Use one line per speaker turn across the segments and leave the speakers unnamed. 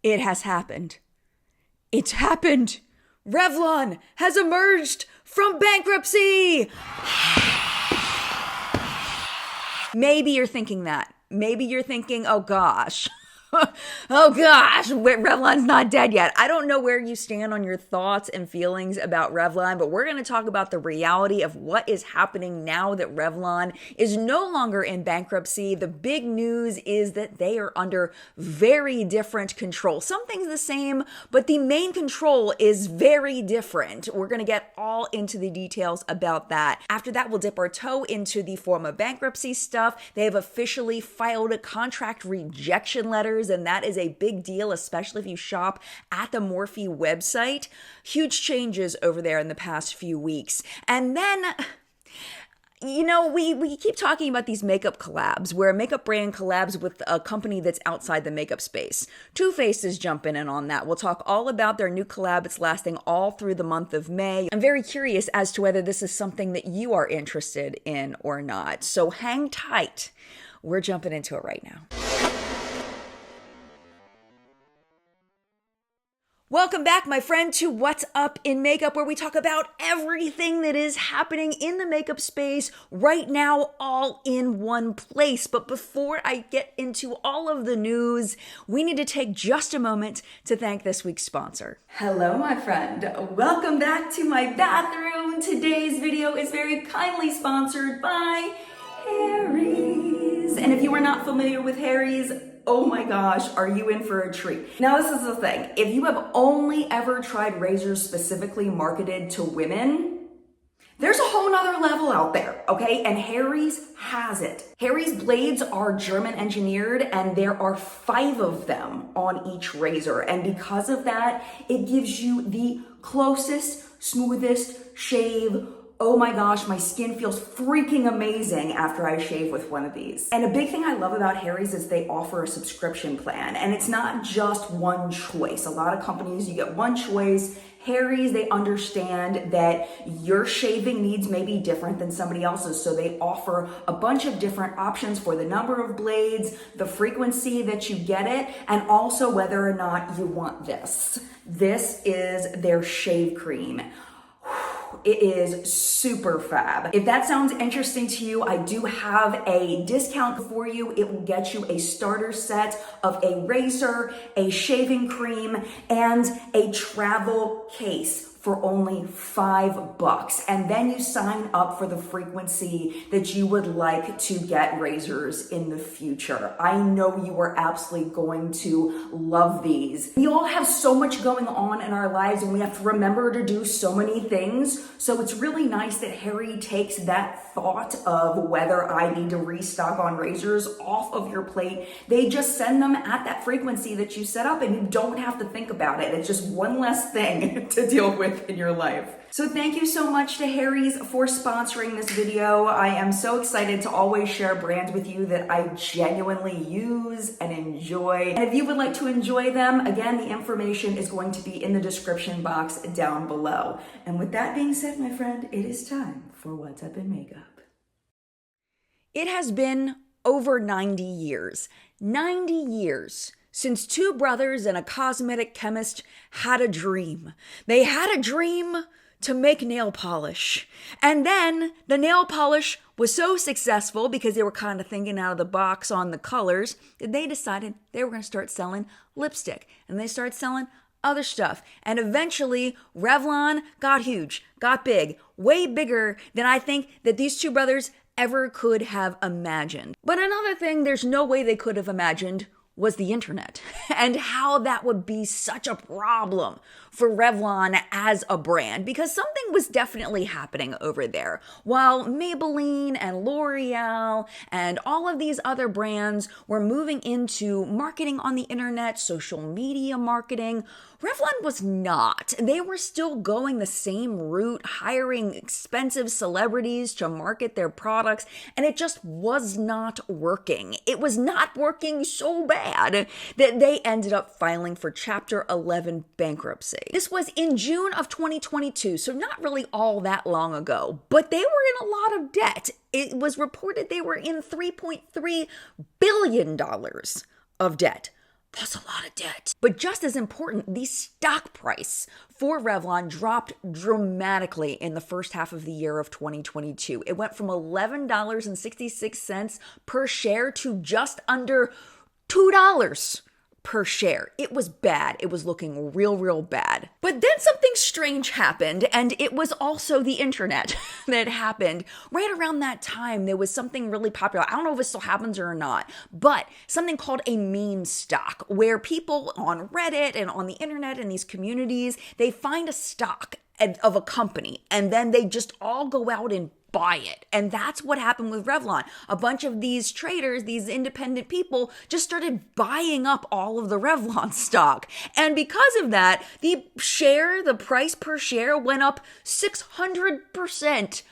It has happened. It's happened. Revlon has emerged from bankruptcy. Maybe you're thinking that. Maybe you're thinking, oh gosh. Oh gosh, Revlon's not dead yet. I don't know where you stand on your thoughts and feelings about Revlon, but we're going to talk about the reality of what is happening now that Revlon is no longer in bankruptcy. The big news is that they are under very different control. Some things the same, but the main control is very different. We're going to get all into the details about that. After that, we'll dip our toe into the former bankruptcy stuff. They have officially filed a contract rejection letters, and that is a big deal, especially if you shop at the Morphe website. Huge changes over there in the past few weeks. And then, you know, we keep talking about these makeup collabs, where a makeup brand collabs with a company that's outside the makeup space. Too Faced is jumping in on that. We'll talk all about their new collab. It's lasting all through the month of May. I'm very curious as to whether this is something that you are interested in or not. So hang tight. We're jumping into it right now. Welcome back, my friend, to What's Up in Makeup, where we talk about everything that is happening in the makeup space right now, all in one place. But before I get into all of the news, we need to take just a moment to thank this week's sponsor. Hello, my friend. Welcome back to my bathroom. Today's video is very kindly sponsored by Harry's. And if you are not familiar with Harry's, oh my gosh, are you in for a treat? Now, this is the thing. If you have only ever tried razors specifically marketed to women, there's a whole nother level out there, okay? And Harry's has it. Harry's blades are German engineered, and there are 5 of them on each razor. And because of that, it gives you the closest, smoothest shave. Oh my gosh, my skin feels freaking amazing after I shave with one of these. And a big thing I love about Harry's is they offer a subscription plan, and it's not just one choice. A lot of companies, you get one choice. Harry's, they understand that your shaving needs may be different than somebody else's, so they offer a bunch of different options for the number of blades, the frequency that you get it, and also whether or not you want this. This is their shave cream. It is super fab. If that sounds interesting to you, I do have a discount for you. It will get you a starter set of a razor, a shaving cream, and a travel case for only $5. And then you sign up for the frequency that you would like to get razors in the future. I know you are absolutely going to love these. We all have so much going on in our lives, and we have to remember to do so many things. So it's really nice that Harry takes that thought of whether I need to restock on razors off of your plate. They just send them at that frequency that you set up, and you don't have to think about it. It's just one less thing to deal with in your life. So thank you so much to Harry's for sponsoring this video. I am so excited to always share brands with you that I genuinely use and enjoy. And if you would like to enjoy them, again, the information is going to be in the description box down below. And with that being said, my friend, it is time for What's Up in Makeup. It has been over 90 years. 90 years since 2 brothers and a cosmetic chemist had a dream. They had a dream to make nail polish. And then the nail polish was so successful because they were kind of thinking out of the box on the colors that they decided they were going to start selling lipstick. And they started selling other stuff. And eventually Revlon got huge, got big, way bigger than I think that these 2 brothers ever could have imagined. But another thing there's no way they could have imagined was the internet, and how that would be such a problem for Revlon as a brand, because something was definitely happening over there. While Maybelline and L'Oreal and all of these other brands were moving into marketing on the internet, social media marketing, Revlon was not. They were still going the same route, hiring expensive celebrities to market their products, and it just was not working. It was not working so bad that they ended up filing for Chapter 11 bankruptcy. This was in June of 2022, so not really all that long ago, but they were in a lot of debt. It was reported they were in $3.3 billion of debt. That's a lot of debt. But just as important, the stock price for Revlon dropped dramatically in the first half of the year of 2022. It went from $11.66 per share to just under $2 per share. It was bad. It was looking real bad. But then something strange happened, and it was also the internet that happened. Right around that time, there was something really popular. I don't know if it still happens or not, but something called a meme stock, where people on Reddit and on the internet and these communities, they find a stock of a company, and then they just all go out and buy it. And that's what happened with Revlon. A bunch of these traders, these independent people, just started buying up all of the Revlon stock. And because of that, the price per share went up 600%.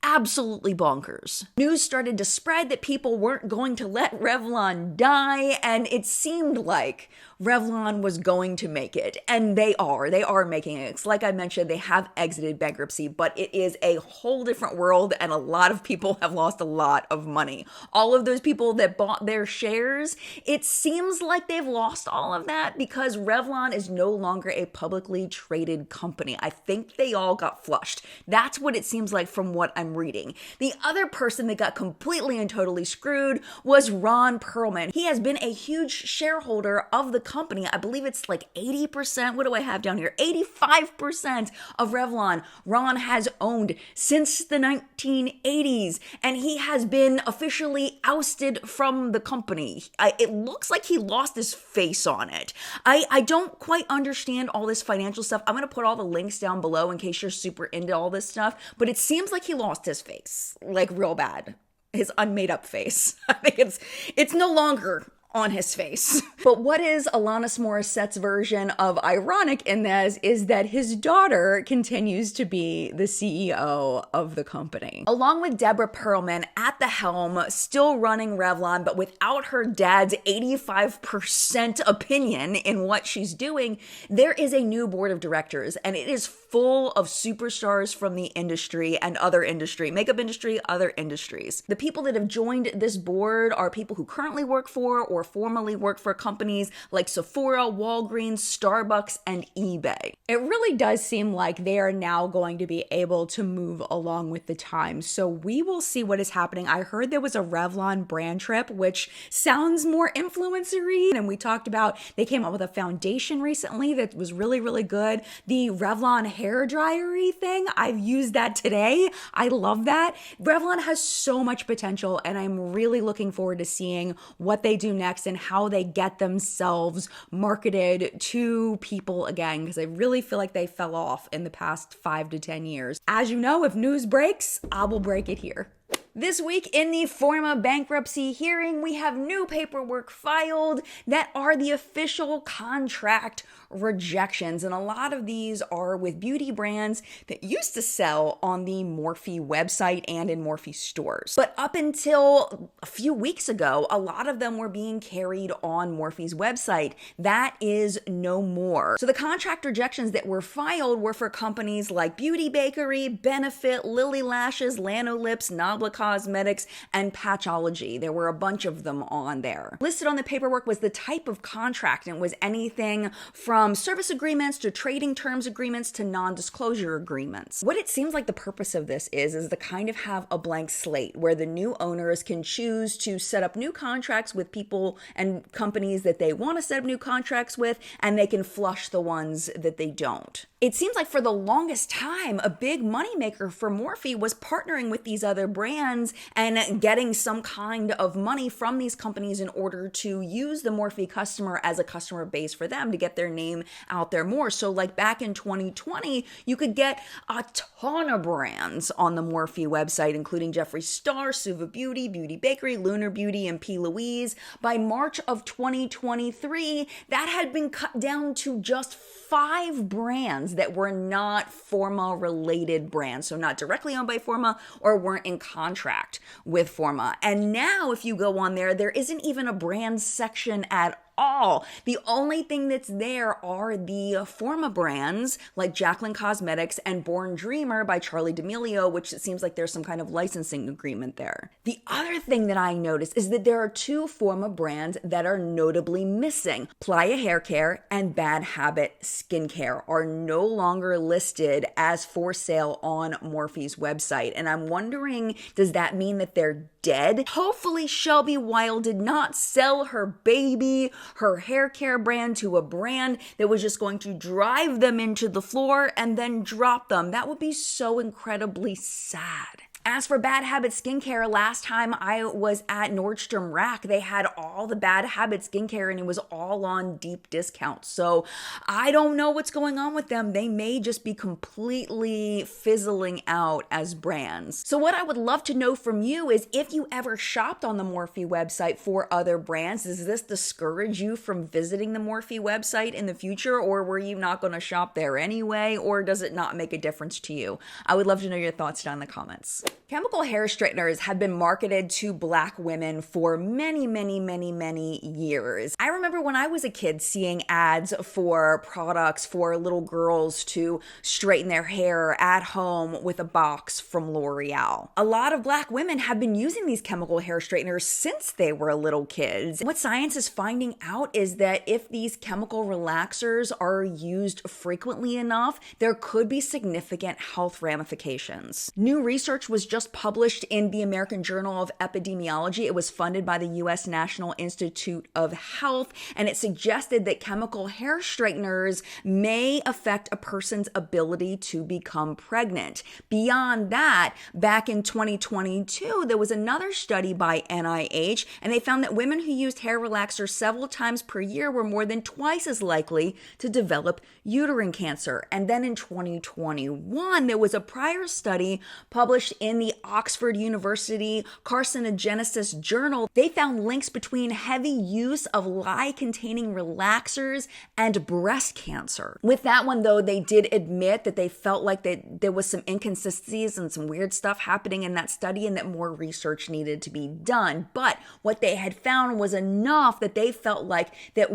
Absolutely bonkers. News started to spread that people weren't going to let Revlon die, and it seemed like Revlon was going to make it, and they are making it. It's like I mentioned, they have exited bankruptcy, but it is a whole different world, and a lot of people have lost a lot of money. All of those people that bought their shares, it seems like they've lost all of that because Revlon is no longer a publicly traded company. I think they all got flushed. That's what it seems like from what I'm reading. The other person that got completely and totally screwed was Ron Perlman. He has been a huge shareholder of the company. I believe it's like 80%. What do I have down here? 85% of Revlon Ron has owned since the 1980s, and he has been officially ousted from the company. It looks like he lost his face on it. I don't quite understand all this financial stuff. I'm going to put all the links down below in case you're super into all this stuff, but it seems like he lost his face, like real bad. His unmade up face. I think it's no longer on his face. But what is Alanis Morissette's version of ironic in this is that his daughter continues to be the CEO of the company. Along with Deborah Perlman at the helm, still running Revlon, but without her dad's 85% opinion in what she's doing, there is a new board of directors, and it is full of superstars from the industry and other industry, makeup industry, other industries. The people that have joined this board are people who currently work for or formerly worked for companies like Sephora, Walgreens, Starbucks, and eBay. It really does seem like they are now going to be able to move along with the times. So we will see what is happening. I heard there was a Revlon brand trip, which sounds more influencer-y. And we talked about, they came up with a foundation recently that was really good. The Revlon hair dryer-y thing, I've used that today. I love that. Revlon has so much potential, and I'm really looking forward to seeing what they do next and how they get themselves marketed to people again, because I really feel like they fell off in the past 5 to 10 years. As you know, if news breaks, I will break it here. This week in the Forma bankruptcy hearing, we have new paperwork filed that are the official contract rejections. And a lot of these are with beauty brands that used to sell on the Morphe website and in Morphe stores. But up until a few weeks ago, a lot of them were being carried on Morphe's website. That is no more. So the contract rejections that were filed were for companies like Beauty Bakery, Benefit, Lily Lashes, Lanolips, Nabla Cosmetics, and Patchology. There were a bunch of them on there. Listed on the paperwork was the type of contract, and it was anything from service agreements to trading terms agreements to non-disclosure agreements. What it seems like the purpose of this is to kind of have a blank slate where the new owners can choose to set up new contracts with people and companies that they want to set up new contracts with, and they can flush the ones that they don't. It seems like for the longest time, a big moneymaker for Morphe was partnering with these other brands and getting some kind of money from these companies in order to use the Morphe customer as a customer base for them to get their name out there more. So like back in 2020, you could get a ton of brands on the Morphe website, including Jeffree Star, Suva Beauty, Beauty Bakery, Lunar Beauty, and P. Louise. By March of 2023, that had been cut down to just 5 brands that were not Forma related brands, so not directly owned by Forma or weren't in contract with Forma. And now if you go on there, there isn't even a brand section at all. The only thing that's there are the Forma brands like Jaclyn Cosmetics and Born Dreamer by Charli D'Amelio, which it seems like there's some kind of licensing agreement there. The other thing that I noticed is that there are two Forma brands that are notably missing. Playa Hair Care and Bad Habit Skincare are no longer listed as for sale on Morphe's website. And I'm wondering, does that mean that they're dead? Hopefully Shelby Wilde did not sell her baby, her hair care brand, to a brand that was just going to drive them into the floor and then drop them. That would be so incredibly sad. As for Bad Habit Skincare, last time I was at Nordstrom Rack, they had all the Bad Habit Skincare and it was all on deep discount. So I don't know what's going on with them. They may just be completely fizzling out as brands. So what I would love to know from you is if you ever shopped on the Morphe website for other brands, does this discourage you from visiting the Morphe website in the future, or were you not going to shop there anyway, or does it not make a difference to you? I would love to know your thoughts down in the comments. Chemical hair straighteners have been marketed to Black women for many years. I remember when I was a kid seeing ads for products for little girls to straighten their hair at home with a box from L'Oreal. A lot of Black women have been using these chemical hair straighteners since they were little kids. What science is finding out is that if these chemical relaxers are used frequently enough, there could be significant health ramifications. New research was just published in the American Journal of Epidemiology. It was funded by the U.S. National Institute of Health, and it suggested that chemical hair straighteners may affect a person's ability to become pregnant. Beyond that, back in 2022, there was another study by NIH, and they found that women who used hair relaxers several times per year were more than twice as likely to develop uterine cancer. And then in 2021, there was a prior study published in the Oxford University Carcinogenesis Journal. They found links between heavy use of lye-containing relaxers and breast cancer. With that one, though, they did admit that they felt like there was some inconsistencies and some weird stuff happening in that study and that more research needed to be done. But what they had found was enough that they felt like that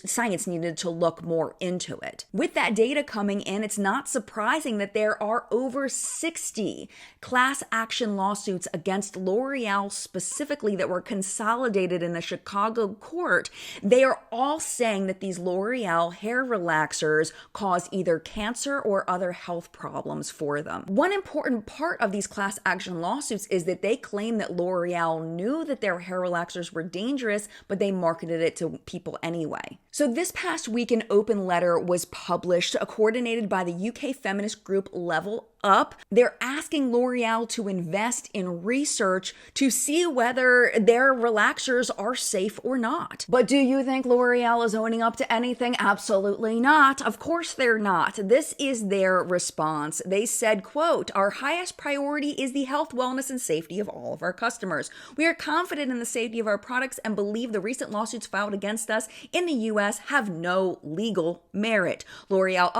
science needed to look more into it. With that data coming in, it's not surprising that there are over 60 class action lawsuits against L'Oreal specifically that were consolidated in a Chicago court. They are all saying that these L'Oreal hair relaxers cause either cancer or other health problems for them. One important part of these class action lawsuits is that they claim that L'Oreal knew that their hair relaxers were dangerous, but they marketed it to people anyway. So this past week, an open letter was published, coordinated by the UK feminist group Level Up. They're asking L'Oreal to invest in research to see whether their relaxers are safe or not. But do you think L'Oreal is owning up to anything? Absolutely not. Of course they're not. This is their response. They said, quote, "Our highest priority is the health, wellness, and safety of all of our customers. We are confident in the safety of our products and believe the recent lawsuits filed against us in the U.S. have no legal merit. L'Oreal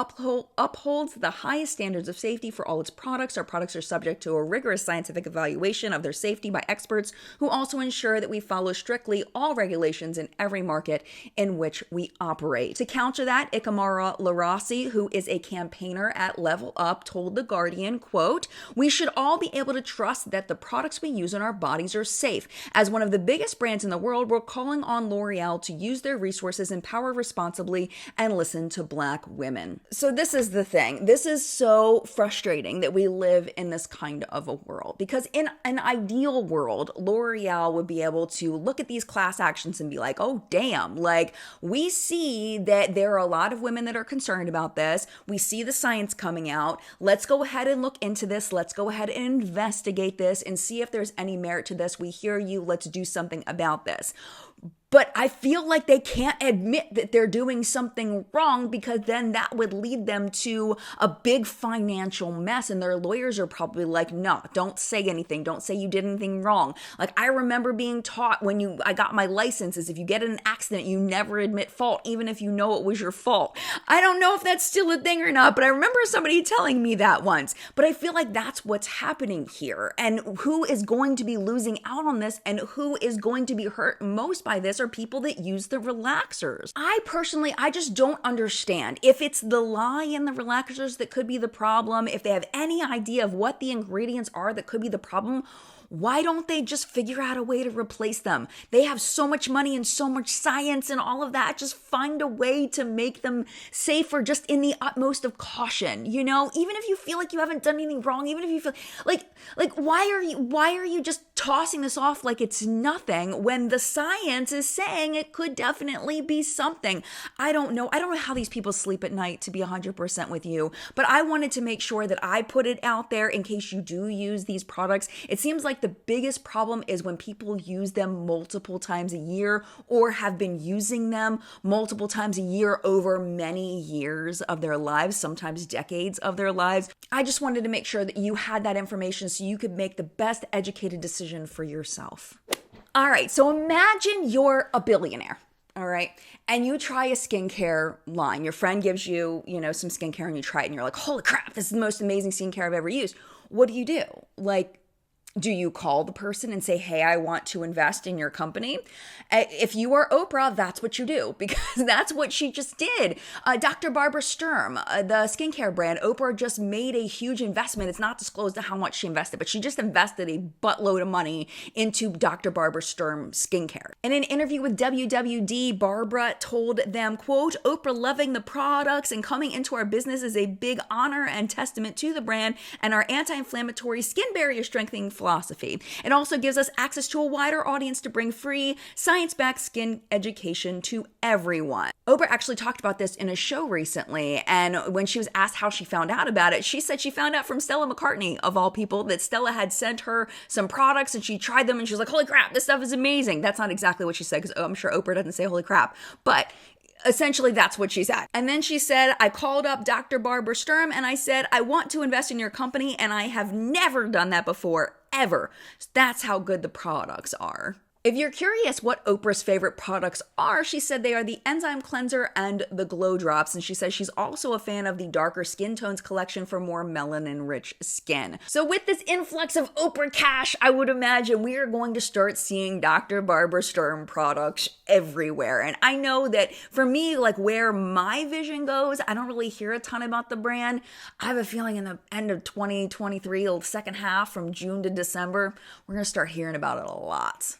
upholds the highest standards of safety for all its products. Our products are subject to a rigorous scientific evaluation of their safety by experts who also ensure that we follow strictly all regulations in every market in which we operate." To counter that, Ikamara Larossi, who is a campaigner at Level Up, told The Guardian, quote, "We should all be able to trust that the products we use on our bodies are safe. As one of the biggest brands in the world, we're calling on L'Oreal to use their resources and power responsibly and listen to Black women." So this is the thing. This is so frustrating that we live in this kind of a world, because in an ideal world, L'Oreal would be able to look at these class actions and be like, oh, damn, like we see that there are a lot of women that are concerned about this. We see the science coming out. Let's go ahead and look into this. Let's go ahead and investigate this and see if there's any merit to this. We hear you. Let's do something about this. But I feel like they can't admit that they're doing something wrong, because then that would lead them to a big financial mess. And their lawyers are probably like, no, don't say anything. Don't say you did anything wrong. Like, I remember being taught when I got my license is if you get in an accident, you never admit fault, even if you know it was your fault. I don't know if that's still a thing or not, but I remember somebody telling me that once. But I feel like that's what's happening here. And who is going to be losing out on this and who is going to be hurt most by this this are people that use the relaxers. I personally, I just don't understand if it's the lye in the relaxers that could be the problem, if they have any idea of what the ingredients are that could be the problem. Why don't they just figure out a way to replace them? They have so much money and so much science and all of that. Just find a way to make them safer, just in the utmost of caution. You know, even if you feel like you haven't done anything wrong, even if you feel like why are you just tossing this off like it's nothing when the science is saying it could definitely be something? I don't know how these people sleep at night, to be 100% with you, but I wanted to make sure that I put it out there in case you do use these products. It seems like the biggest problem is when people use them multiple times a year or have been using them multiple times a year over many years of their lives, sometimes decades of their lives. I just wanted to make sure that you had that information so you could make the best educated decision for yourself. All right, so imagine you're a billionaire. All right. And you try a skincare line. Your friend gives you, some skincare and you try it and you're like, holy crap, this is the most amazing skincare I've ever used. What do? Do you call the person and say, hey, I want to invest in your company? If you are Oprah, that's what you do, because that's what she just did. Dr. Barbara Sturm, the skincare brand, Oprah just made a huge investment. It's not disclosed how much she invested, but she just invested a buttload of money into Dr. Barbara Sturm skincare. In an interview with WWD, Barbara told them, quote, Oprah loving the products and coming into our business is a big honor and testament to the brand and our anti-inflammatory skin barrier strengthening philosophy. It also gives us access to a wider audience to bring free, science-backed skin education to everyone. Oprah actually talked about this in a show recently, and when she was asked how she found out about it, she said she found out from Stella McCartney, of all people, that Stella had sent her some products and she tried them and she was like, holy crap, this stuff is amazing. That's not exactly what she said, because I'm sure Oprah doesn't say holy crap, but essentially, that's what she said. And then she said, I called up Dr. Barbara Sturm and I said, I want to invest in your company and I have never done that before, ever. That's how good the products are. If you're curious what Oprah's favorite products are, she said they are the Enzyme Cleanser and the Glow Drops. And she says she's also a fan of the Darker Skin Tones collection for more melanin-rich skin. So with this influx of Oprah cash, I would imagine we are going to start seeing Dr. Barbara Sturm products everywhere. And I know that for me, like where my vision goes, I don't really hear a ton about the brand. I have a feeling in the end of 2023, the second half from June to December, we're going to start hearing about it a lot.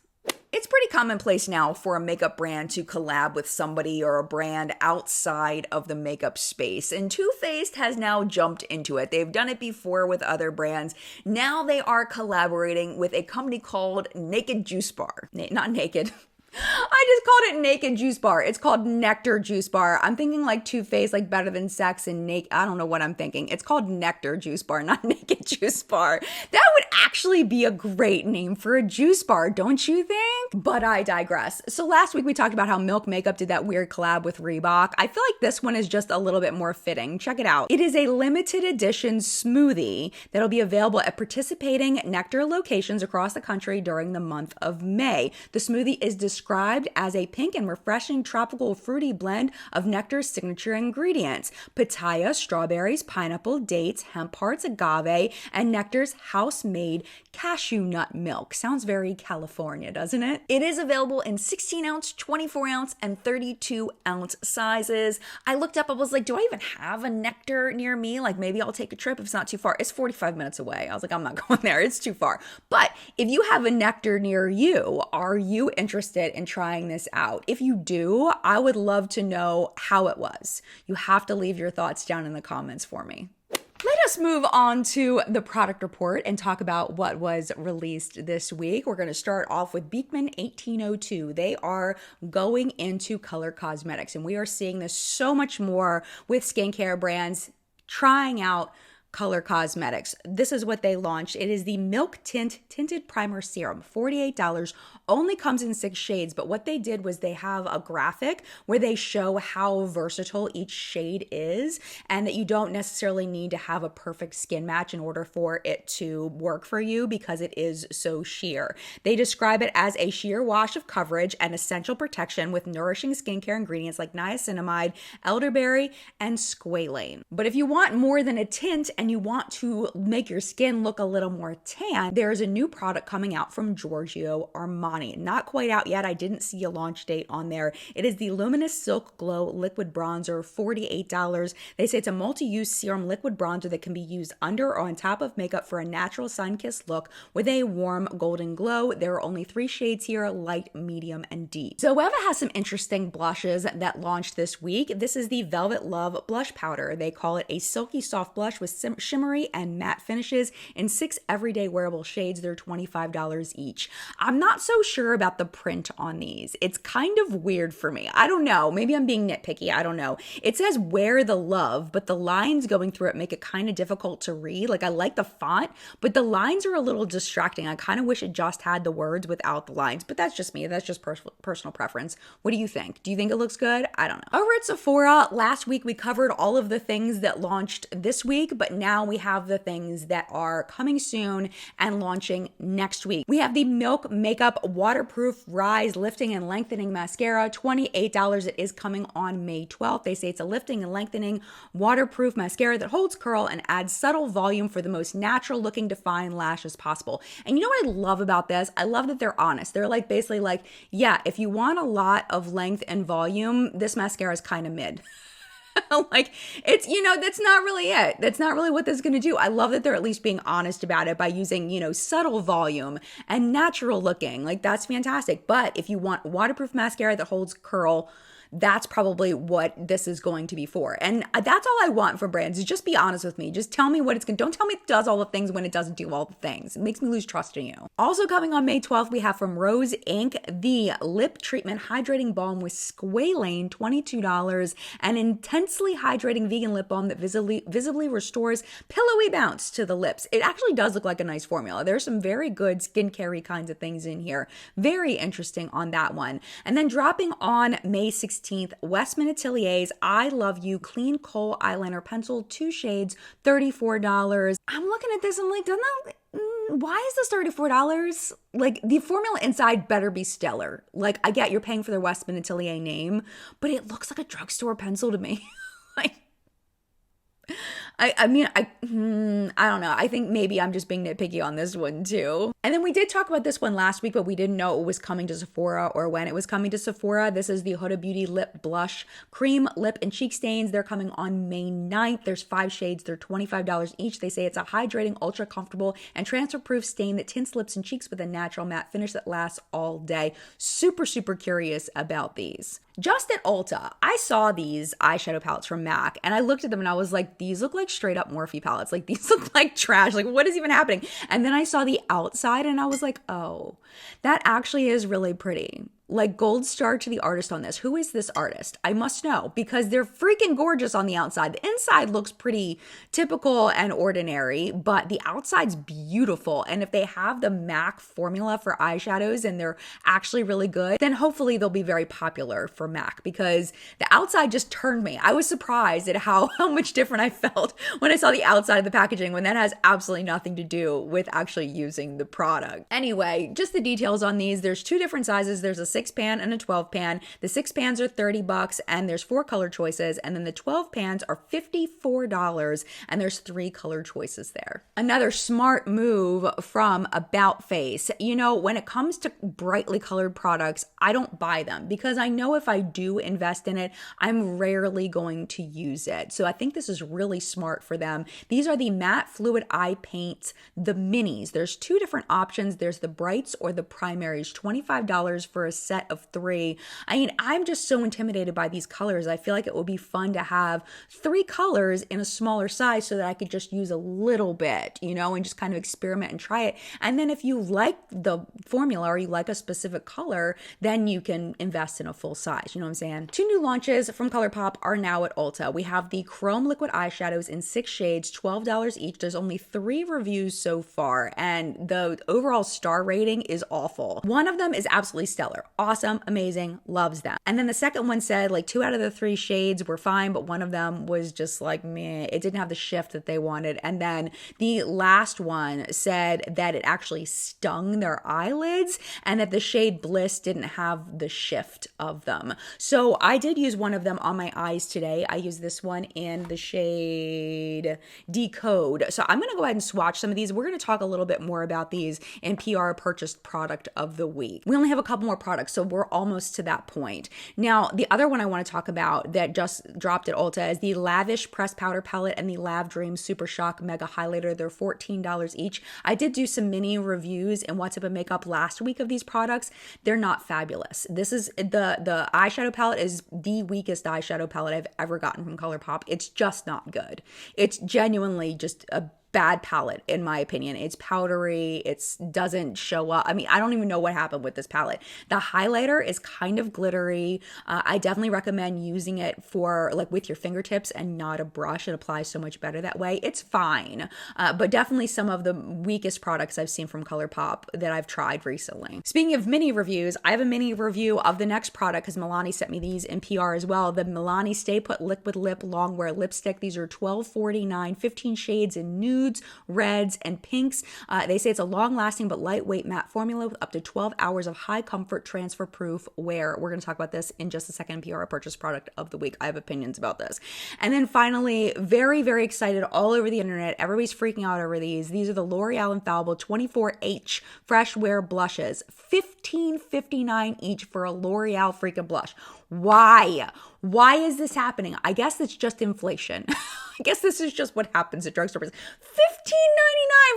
It's pretty commonplace now for a makeup brand to collab with somebody or a brand outside of the makeup space. And Too Faced has now jumped into it. They've done it before with other brands. Now they are collaborating with a company called Naked Juice Bar. Not Naked. I just called it Naked Juice Bar. It's called Nékter Juice Bar. I'm thinking like Too Faced, like Better Than Sex and Naked. I don't know what I'm thinking. It's called Nékter Juice Bar, not Naked Juice Bar. That would actually be a great name for a juice bar, don't you think? But I digress. So last week we talked about how Milk Makeup did that weird collab with Reebok. I feel like this one is just a little bit more fitting. Check it out. It is a limited edition smoothie that'll be available at participating Nékter locations across the country during the month of May. The smoothie is described as a pink and refreshing tropical fruity blend of Nékter's signature ingredients: pitaya, strawberries, pineapple, dates, hemp hearts, agave, and Nékter's house-made cashew nut milk. Sounds very California, doesn't it? It is available in 16-ounce, 24-ounce, and 32-ounce sizes. I looked up, I was like, do I even have a Nékter near me? Like maybe I'll take a trip if it's not too far. It's 45 minutes away. I was like, I'm not going there. It's too far. But if you have a Nékter near you, are you interested in trying this out? If you do, I would love to know how it was. You have to leave your thoughts down in the comments for me. Let us move on to the product report and talk about what was released this week. We're going to start off with Beekman 1802. They are going into color cosmetics, and we are seeing this so much more with skincare brands trying out color cosmetics. This is what they launched. It is the Milk Tint Tinted Primer Serum, $48. Only comes in 6 shades, but what they did was they have a graphic where they show how versatile each shade is, and that you don't necessarily need to have a perfect skin match in order for it to work for you because it is so sheer. They describe it as a sheer wash of coverage and essential protection with nourishing skincare ingredients like niacinamide, elderberry, and squalane. But if you want more than a tint and you want to make your skin look a little more tan, there's a new product coming out from Giorgio Armani. Not quite out yet. I didn't see a launch date on there. It is the Luminous Silk Glow Liquid Bronzer, $48. They say it's a multi-use serum liquid bronzer that can be used under or on top of makeup for a natural sun-kissed look with a warm golden glow. There are only 3 shades here, light, medium, and deep. Zoeva has some interesting blushes that launched this week. This is the Velvet Love Blush Powder. They call it a silky soft blush with shimmery and matte finishes in 6 everyday wearable shades. They're $25 each. I'm not so sure about the print on these. It's kind of weird for me. I don't know. Maybe I'm being nitpicky. I don't know. It says wear the love, but the lines going through it make it kind of difficult to read. Like, I like the font, but the lines are a little distracting. I kind of wish it just had the words without the lines, but that's just me. That's just personal preference. What do you think? Do you think it looks good? I don't know. Over at Sephora, last week we covered all of the things that launched this week, but now we have the things that are coming soon and launching next week. We have the Milk Makeup Waterproof Rise Lifting and Lengthening Mascara, $28. It is coming on May 12th. They say it's a lifting and lengthening waterproof mascara that holds curl and adds subtle volume for the most natural looking defined lashes possible. And you know what I love about this? I love that they're honest. They're like basically like, yeah, if you want a lot of length and volume, this mascara is kind of mid. Like, it's, that's not really it. That's not really what this is going to do. I love that they're at least being honest about it by using, subtle volume and natural looking. Like, that's fantastic. But if you want waterproof mascara that holds curl, that's probably what this is going to be for. And that's all I want from brands, is just be honest with me. Just tell me what it's going to, don't tell me it does all the things when it doesn't do all the things. It makes me lose trust in you. Also coming on May 12th, we have from Rose Inc. the Lip Treatment Hydrating Balm with Squalane, $22, an intensely hydrating vegan lip balm that visibly restores pillowy bounce to the lips. It actually does look like a nice formula. There's some very good skincare-y kinds of things in here. Very interesting on that one. And then dropping on May 16th, Westman Atelier's I Love You Clean Kôhl Eyeliner Pencil, 2 shades, $34. I'm looking at this and like, why is this $34? Like, the formula inside better be stellar. Like, I get you're paying for the Westman Atelier name, but it looks like a drugstore pencil to me. Like, I don't know. I think maybe I'm just being nitpicky on this one too. And then we did talk about this one last week, but we didn't know it was coming to Sephora or when it was coming to Sephora. This is the Huda Beauty Lip Blush Cream Lip and Cheek Stains. They're coming on May 9th. There's 5 shades. They're $25 each. They say it's a hydrating, ultra comfortable, and transfer-proof stain that tints lips and cheeks with a natural matte finish that lasts all day. Super, super curious about these. Just at Ulta, I saw these eyeshadow palettes from MAC, and I looked at them and I was like, these look like straight up Morphe palettes. Like, these look like trash. Like, what is even happening? And then I saw the outside and I was like, oh, that actually is really pretty. Like, gold star to the artist on this. Who is this artist? I must know, because they're freaking gorgeous on the outside. The inside looks pretty typical and ordinary, but the outside's beautiful. And if they have the MAC formula for eyeshadows and they're actually really good, then hopefully they'll be very popular for MAC, because the outside just turned me. I was surprised at how much different I felt when I saw the outside of the packaging, when that has absolutely nothing to do with actually using the product. Anyway, just the details on these. There's 2 different sizes. There's a 6-pan and a 12-pan. The 6 pans are $30 and there's 4 color choices, and then the 12 pans are $54 and there's 3 color choices there. Another smart move from About Face. When it comes to brightly colored products, I don't buy them because I know if I do invest in it, I'm rarely going to use it. So I think this is really smart for them. These are the Matte Fluid Eye Paints, the minis. There's 2 different options. There's the brights or the primaries, $25 for a set of 3. I mean, I'm just so intimidated by these colors. I feel like it would be fun to have 3 colors in a smaller size so that I could just use a little bit, and just kind of experiment and try it. And then if you like the formula or you like a specific color, then you can invest in a full size. You know what I'm saying? 2 new launches from ColourPop are now at Ulta. We have the Chrome Liquid Eyeshadows in 6 shades, $12 each. There's only 3 reviews so far, and the overall star rating is awful. One of them is absolutely stellar. Awesome, amazing, loves them. And then the second one said like 2 out of the 3 shades were fine, but one of them was just like meh. It didn't have the shift that they wanted. And then the last one said that it actually stung their eyelids and that the shade Bliss didn't have the shift of them. So I did use one of them on my eyes today. I used this one in the shade Decode. So I'm going to go ahead and swatch some of these. We're going to talk a little bit more about these in PR purchased product of the week. We only have a couple more products, so we're almost to that point. Now, the other one I want to talk about that just dropped at Ulta is the Lavish Pressed Powder Palette and the Lav Dream Super Shock Mega Highlighter. They're $14 each. I did do some mini reviews in What's Up in Makeup last week of these products. They're not fabulous. This is the eyeshadow palette is the weakest eyeshadow palette I've ever gotten from ColourPop. It's just not good. It's genuinely just a bad palette, in my opinion. It's powdery. It doesn't show up. I mean, I don't even know what happened with this palette. The highlighter is kind of glittery. I definitely recommend using it for like with your fingertips and not a brush. It applies so much better that way. It's fine, but definitely some of the weakest products I've seen from ColourPop that I've tried recently. Speaking of mini reviews, I have a mini review of the next product because Milani sent me these in PR as well. The Milani Stay Put Liquid Lip Longwear Lipstick. These are $12.49, 15 shades in nudes, reds, and pinks. They say it's a long-lasting but lightweight matte formula with up to 12 hours of high comfort transfer proof wear. We're going to talk about this in just a second. PR purchase product of the week. I have opinions about this. And then finally, very, very excited all over the internet. Everybody's freaking out over these. These are the L'Oreal Infallible 24H Fresh Wear Blushes. $15.59 each for a L'Oreal freaking blush. Why? Why is this happening? I guess it's just inflation. I guess this is just what happens at drugstore. $15.99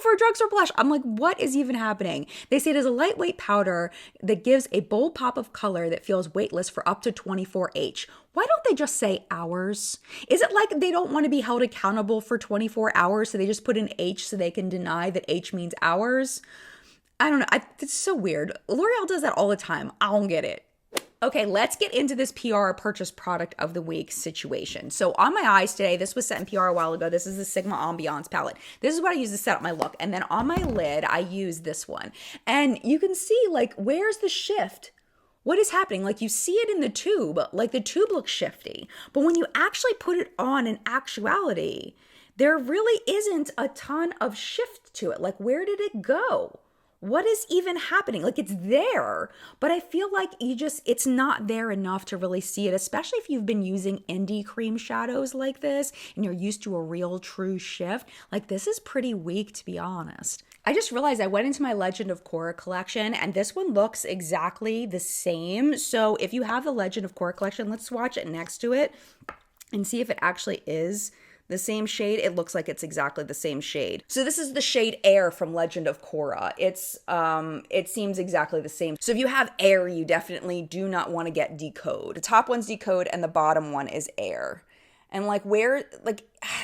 for a drugstore blush. I'm like, what is even happening? They say it is a lightweight powder that gives a bold pop of color that feels weightless for up to 24H. Why don't they just say hours? Is it like they don't want to be held accountable for 24 hours, so they just put an H so they can deny that H means hours? I don't know. It's so weird. L'Oreal does that all the time. I don't get it. Okay, let's get into this PR purchase product of the week situation. So on my eyes today, this was set in PR a while ago. This is the Sigma Ambiance palette. This is what I use to set up my look. And then on my lid, I use this one. And you can see, like, where's the shift? What is happening? Like, you see it in the tube. Like, the tube looks shifty. But when you actually put it on in actuality, there really isn't a ton of shift to it. Like, where did it go? What is even happening? Like, it's there, but I feel like it's not there enough to really see it, especially if you've been using indie cream shadows like this and you're used to a real true shift. Like, this is pretty weak, to be honest. I just realized I went into my Legend of Korra collection and this one looks exactly the same. So if you have the Legend of Korra collection, let's swatch it next to it and see if it actually is the same shade. It looks like it's exactly the same shade. So this is the shade Air from Legend of Korra. It seems exactly the same. So if you have Air, you definitely do not want to get Decode. The top one's Decode and the bottom one is Air. And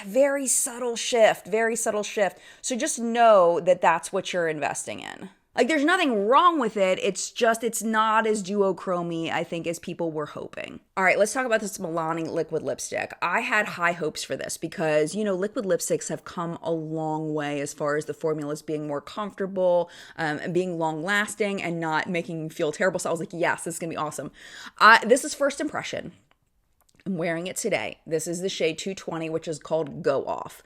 very subtle shift, very subtle shift. So just know that that's what you're investing in. Like, there's nothing wrong with it. It's just, it's not as duochrome-y, I think, as people were hoping. All right, let's talk about this Milani liquid lipstick. I had high hopes for this because, liquid lipsticks have come a long way as far as the formulas being more comfortable, and being long-lasting and not making you feel terrible. So I was like, yes, this is going to be awesome. This is first impression. I'm wearing it today. This is the shade 220, which is called Go Off.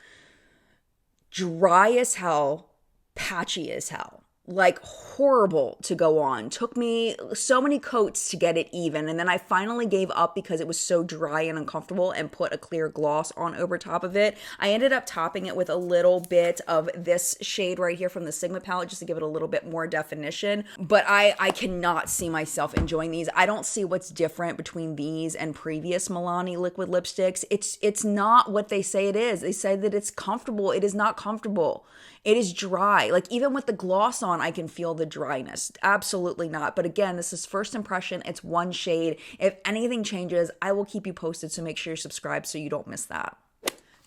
Dry as hell, patchy as hell. Like, horrible to go on. Took me so many coats to get it even. And then I finally gave up because it was so dry and uncomfortable and put a clear gloss on over top of it. I ended up topping it with a little bit of this shade right here from the Sigma palette just to give it a little bit more definition. But I cannot see myself enjoying these. I don't see what's different between these and previous Milani liquid lipsticks. It's not what they say it is. They say that it's comfortable. It is not comfortable. It is dry. Like, even with the gloss on, I can feel the dryness. Absolutely not. But again, this is first impression. It's one shade. If anything changes, I will keep you posted. So make sure you're subscribed so you don't miss that.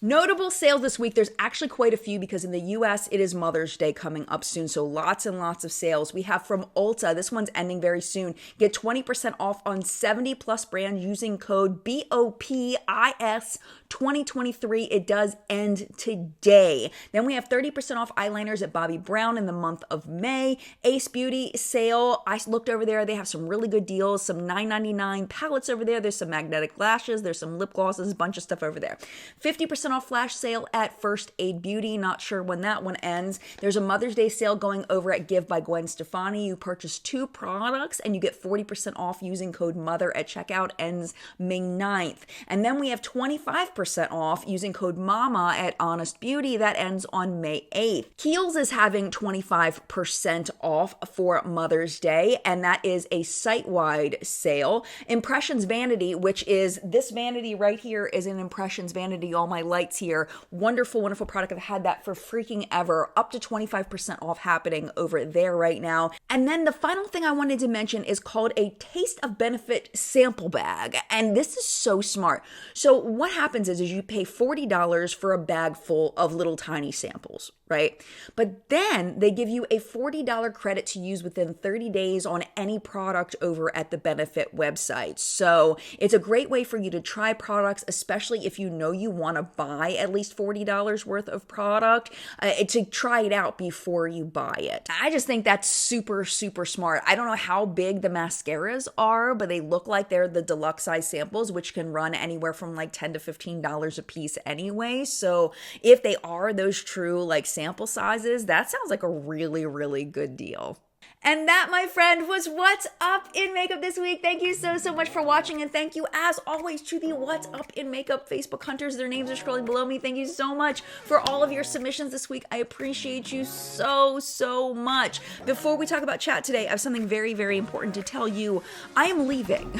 Notable sales this week, there's actually quite a few because in the US, it is Mother's Day coming up soon, so lots and lots of sales. We have from Ulta, this one's ending very soon. Get 20% off on 70 plus brands using code BOPIS 2023. It does end today. Then we have 30% off eyeliners at Bobbi Brown in the month of May. Ace Beauty sale, I looked over there, they have some really good deals, some $9.99 palettes over there, there's some magnetic lashes, there's some lip glosses, a bunch of stuff over there. 50% off flash sale at First Aid Beauty. Not sure when that one ends. There's a Mother's Day sale going over at Give by Gwen Stefani. You purchase 2 products and you get 40% off using code MOTHER at checkout. Ends May 9th. And then we have 25% off using code MAMA at Honest Beauty. That ends on May 8th. Kiehl's is having 25% off for Mother's Day, and that is a site-wide sale. Impressions Vanity, which is this vanity right here, is an Impressions Vanity. All my lights here. Wonderful, wonderful product. I've had that for freaking ever. Up to 25% off happening over there right now. And then the final thing I wanted to mention is called a Taste of Benefit sample bag. And this is so smart. So what happens is you pay $40 for a bag full of little tiny samples, right? But then they give you a $40 credit to use within 30 days on any product over at the Benefit website. So it's a great way for you to try products, especially if you know you want to buy at least $40 worth of product, to try it out before you buy it. I just think that's super, super smart. I don't know how big the mascaras are, but they look like they're the deluxe size samples, which can run anywhere from like $10 to $15 a piece anyway. So if they are those true like sample sizes, that sounds like a really, really good deal. And that, my friend, was What's Up in Makeup this week. Thank you so, so much for watching. And thank you, as always, to the What's Up in Makeup Facebook hunters. Their names are scrolling below me. Thank you so much for all of your submissions this week. I appreciate you so, so much. Before we talk about chat today, I have something very, very important to tell you. I am leaving.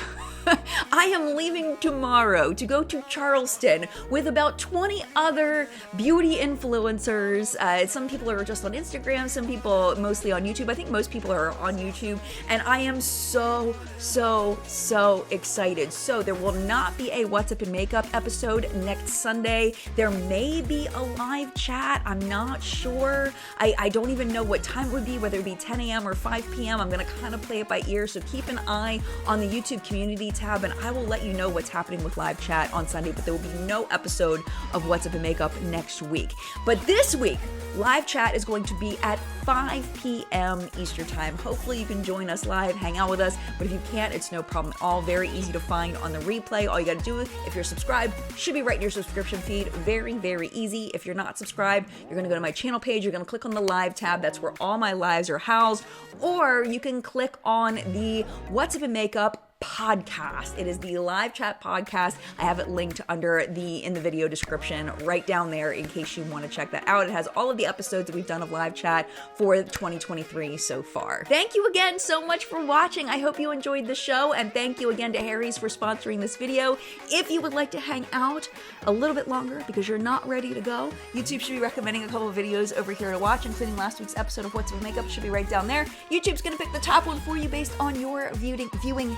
I am leaving tomorrow to go to Charleston with about 20 other beauty influencers. Some people are just on Instagram, some people mostly on YouTube. I think most people are on YouTube, and I am so, so, so excited. So there will not be a What's Up in Makeup episode next Sunday. There may be a live chat. I'm not sure. I don't even know what time it would be, whether it be 10 a.m. or 5 p.m. I'm going to kind of play it by ear, so keep an eye on the YouTube community tab, and I will let you know what's happening with live chat on Sunday, but there will be no episode of What's Up in Makeup next week. But this week, live chat is going to be at 5 p.m. Eastern time. Hopefully you can join us live, hang out with us, but if you can't, it's no problem at all. Very easy to find on the replay. All you got to do, if you're subscribed, should be right in your subscription feed. Very, very easy. If you're not subscribed, you're going to go to my channel page, you're going to click on the live tab. That's where all my lives are housed, or you can click on the What's Up in Makeup podcast. It is the live chat podcast. I have it linked in the video description right down there in case you want to check that out. It has all of the episodes that we've done of live chat for 2023 so far. Thank you again so much for watching. I hope you enjoyed the show, and thank you again to Harry's for sponsoring this video. If you would like to hang out a little bit longer because you're not ready to go, YouTube should be recommending a couple of videos over here to watch, including last week's episode of What's Up in Makeup. Should be right down there. YouTube's gonna pick the top one for you based on your viewing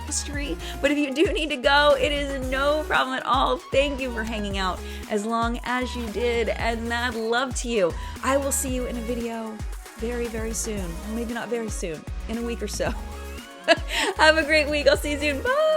history. But if you do need to go, it is no problem at all. Thank you for hanging out as long as you did, and I'd love to you. I will see you in a video very, very soon. Maybe not very soon, in a week or so. Have a great week. I'll see you soon. Bye.